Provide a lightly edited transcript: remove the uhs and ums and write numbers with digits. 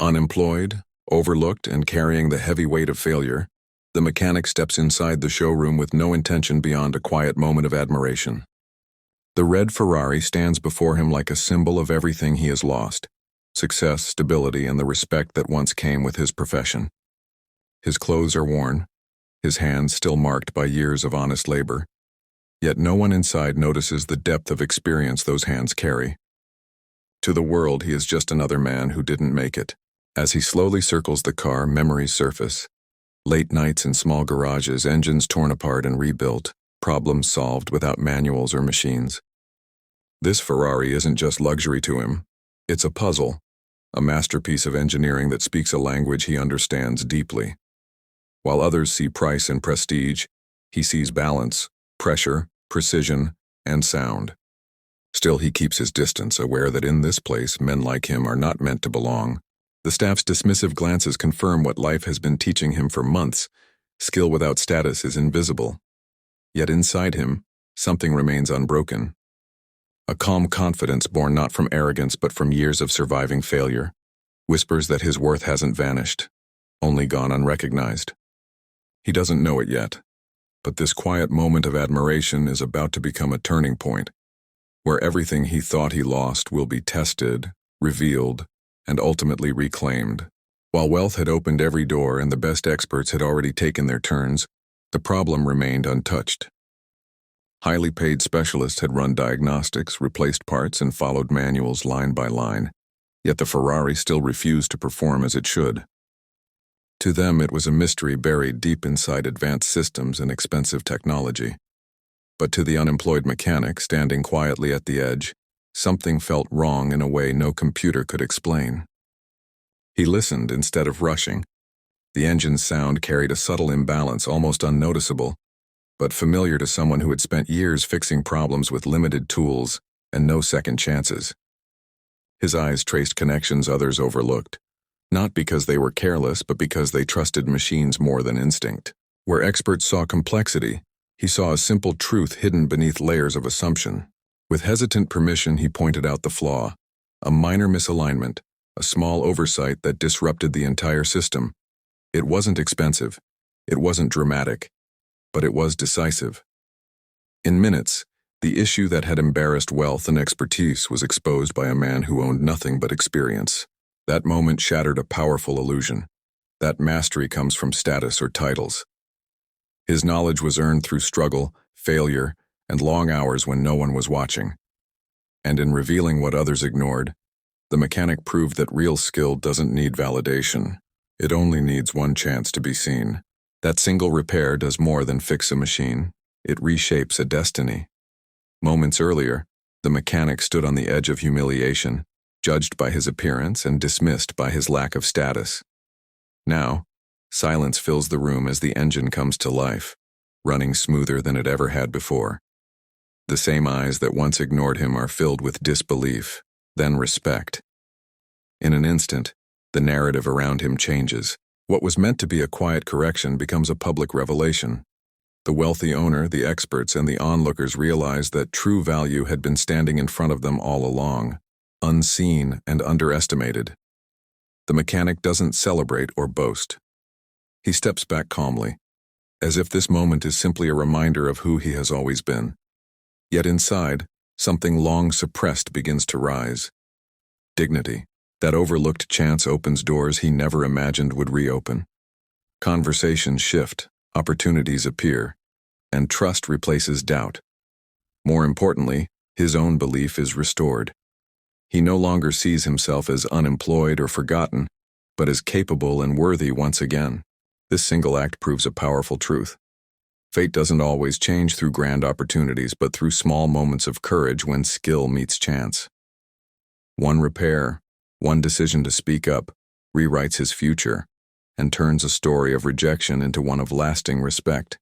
Unemployed, overlooked, and carrying the heavy weight of failure, the mechanic steps inside the showroom with no intention beyond a quiet moment of admiration. The red Ferrari stands before him like a symbol of everything he has lost: success, stability, and the respect that once came with his profession. His clothes are worn, his hands still marked by years of honest labor, yet no one inside notices the depth of experience those hands carry. To the world, he is just another man who didn't make it. As he slowly circles the car, memories surface. Late nights in small garages, engines torn apart and rebuilt, problems solved without manuals or machines. This Ferrari isn't just luxury to him. It's a puzzle, a masterpiece of engineering that speaks a language he understands deeply. While others see price and prestige, he sees balance, pressure, precision, and sound. Still, he keeps his distance, aware that in this place, men like him are not meant to belong. The staff's dismissive glances confirm what life has been teaching him for months: skill without status is invisible. Yet inside him, something remains unbroken. A calm confidence born not from arrogance but from years of surviving failure, whispers that his worth hasn't vanished, only gone unrecognized. He doesn't know it yet, but this quiet moment of admiration is about to become a turning point, where everything he thought he lost will be tested, revealed, and ultimately reclaimed. While wealth had opened every door and the best experts had already taken their turns, the problem remained untouched. Highly paid specialists had run diagnostics, replaced parts, and followed manuals line by line, yet the Ferrari still refused to perform as it should. To them, it was a mystery buried deep inside advanced systems and expensive technology. But to the unemployed mechanic standing quietly at the edge, something felt wrong in a way no computer could explain. He listened instead of rushing. The engine's sound carried a subtle imbalance, almost unnoticeable, but familiar to someone who had spent years fixing problems with limited tools and no second chances. His eyes traced connections others overlooked, not because they were careless, but because they trusted machines more than instinct. Where experts saw complexity, he saw a simple truth hidden beneath layers of assumption. With hesitant permission, he pointed out the flaw: a minor misalignment, a small oversight that disrupted the entire system. It wasn't expensive, it wasn't dramatic, but it was decisive. In minutes, the issue that had embarrassed wealth and expertise was exposed by a man who owned nothing but experience. That moment shattered a powerful illusion, that mastery comes from status or titles. His knowledge was earned through struggle, failure, and long hours when no one was watching. And in revealing what others ignored, the mechanic proved that real skill doesn't need validation. It only needs one chance to be seen. That single repair does more than fix a machine. It reshapes a destiny. Moments earlier, the mechanic stood on the edge of humiliation, judged by his appearance and dismissed by his lack of status. Now, silence fills the room as the engine comes to life, running smoother than it ever had before. The same eyes that once ignored him are filled with disbelief, then respect. In an instant, the narrative around him changes. What was meant to be a quiet correction becomes a public revelation. The wealthy owner, the experts, and the onlookers realize that true value had been standing in front of them all along, unseen and underestimated. The mechanic doesn't celebrate or boast. He steps back calmly, as if this moment is simply a reminder of who he has always been. Yet inside, something long suppressed begins to rise. Dignity. That overlooked chance opens doors he never imagined would reopen. Conversations shift, opportunities appear, and trust replaces doubt. More importantly, his own belief is restored. He no longer sees himself as unemployed or forgotten, but as capable and worthy once again. This single act proves a powerful truth. Fate doesn't always change through grand opportunities, but through small moments of courage when skill meets chance. One repair, one decision to speak up, rewrites his future and turns a story of rejection into one of lasting respect.